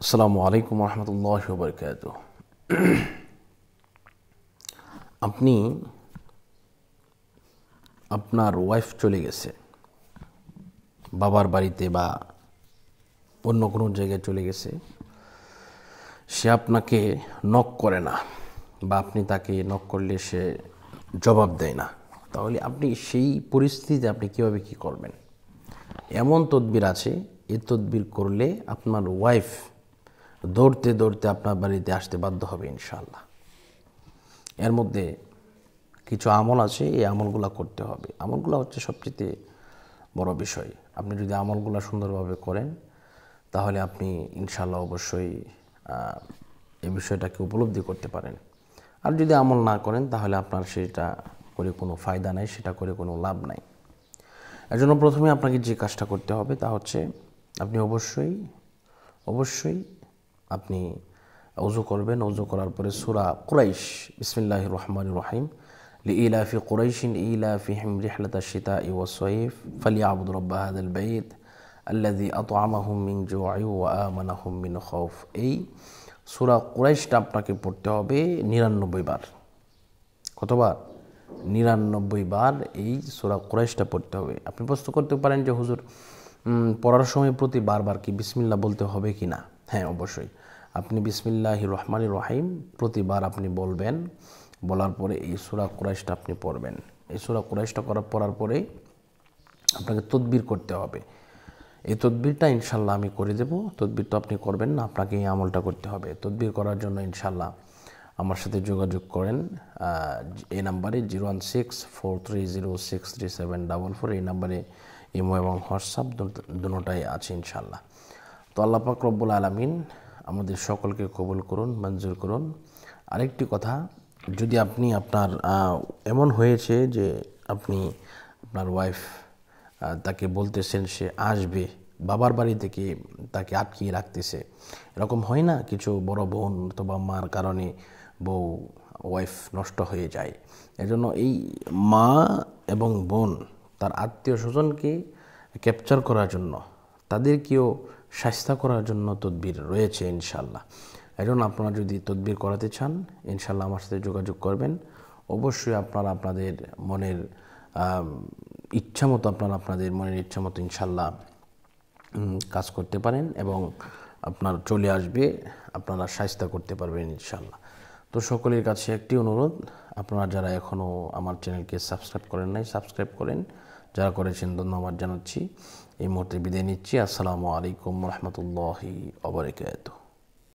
আসসালামু আলাইকুম রহমতুল্লাহি ওয়া বারাকাতুহু। আপনি আপনার ওয়াইফ চলে গেছে বাবার বাড়িতে বা অন্য কোনো জায়গায় চলে গেছে, সে আপনাকে নক করে না বা আপনি তাকে নক করলে সে জবাব দেয় না, তাহলে আপনি সেই পরিস্থিতিতে আপনি কীভাবে কী করবেন? এমন তদবির আছে, এই তদবির করলে আপনার ওয়াইফ দৌড়তে দৌড়তে আপনার বাড়িতে আসতে বাধ্য হবে ইনশাআল্লাহ। এর মধ্যে কিছু আমল আছে, এই আমলগুলো করতে হবে। আমলগুলো হচ্ছে সবচেয়ে বড় বিষয়। আপনি যদি আমলগুলো সুন্দরভাবে করেন তাহলে আপনি ইনশাআল্লাহ অবশ্যই এই বিষয়টাকে উপলব্ধি করতে পারেন। আর যদি আমল না করেন তাহলে আপনার সেটা করে কোনো ফায়দা নাই, সেটা করে কোনো লাভ নাই। এজন্য প্রথমে আপনাকে যে কাজটা করতে হবে তা হচ্ছে আপনি অবশ্যই আপনি ওযু করবেন। ওযু করার পরে সূরা কুরাইশ বিসমিল্লাহির রহমানির রহিম লিইলাফি কুরাইশিন ইলাফিহিম রিহলাতাশ শিতাই ওয়াস সাইফ ফালিয়াবুদু রাব্বা হাযাল বাইত আল্লাযী আত'আমাহুম মিন জু'ই ওয়া আমানাহুম মিন খাউফ। এই সূরা কুরাইশটা আপনাকে পড়তে হবে ৯৯ বার। কতবার? ৯৯ বার এই সূরা কুরাইশটা পড়তে হবে। আপনি প্রশ্ন করতে পারেন যে হুজুর, পড়ার সময় প্রতি বারবার কি বিসমিল্লাহ বলতে হবে কি না? হ্যাঁ, অবশ্যই। আপনি বিসমিল্লাহির রহমানির রহিম প্রতিবার আপনি বলবেন। বলার পরে এই সূরা কুরাইশটা আপনি পড়বেন। এই সূরা কুরাইশটা পড়ার পরে আপনাকে তদবির করতে হবে। এই তদবিরটা ইনশাল্লাহ আমি করে দেব। তদবির তো আপনি করবেন না, আপনাকে এই আমলটা করতে হবে। তদবির করার জন্য ইনশাল্লাহ আমার সাথে যোগাযোগ করেন এই নাম্বারে 01643063744। এই নাম্বারে ইমো এবং হোয়াটসঅ্যাপ দুটোটাই আছে ইনশাল্লাহ। তো আল্লাহ পাক রব্বুল আলামিন আমাদের সকলকে কবুল করুন, মঞ্জুর করুন। আরেকটি কথা, যদি আপনি আপনার এমন হয়েছে যে আপনি আপনার ওয়াইফ তাকে বলতেছেন সে আসবে, বাবার বাড়ি থেকে তাকে আটকিয়ে রাখতেছে, এরকম হয় না? কিছু বড় বোন অথবা মার কারণে বউ ওয়াইফ নষ্ট হয়ে যায়। এজন্য এই মা এবং বোন তার আত্মীয় স্বজনকে ক্যাপচার করার জন্য, তাদেরকেও শাস্তা করার জন্য তদবির রয়েছে ইনশাল্লাহ। এজন্য আপনারা যদি তদবির করাতে চান ইনশাল্লাহ আমার সাথে যোগাযোগ করবেন। অবশ্যই আপনারা আপনাদের মনের ইচ্ছামতো আপনাদের মনের ইচ্ছামতো ইনশাল্লাহ কাজ করতে পারেন এবং আপনার চলে আসবে, আপনারা শাস্তা করতে পারবেন ইনশাল্লাহ। তো সকলের কাছে একটি অনুরোধ, আপনারা যারা এখনও আমার চ্যানেলকে সাবস্ক্রাইব করেন নাই সাবস্ক্রাইব করেন, যারা করেছেন ধন্যবাদ জানাচ্ছি। এই মুহূর্তে বিদায় নিচ্ছি। আসসালামু আলাইকুম রহমতুল্লাহি ওয়া বারাকাতুহু।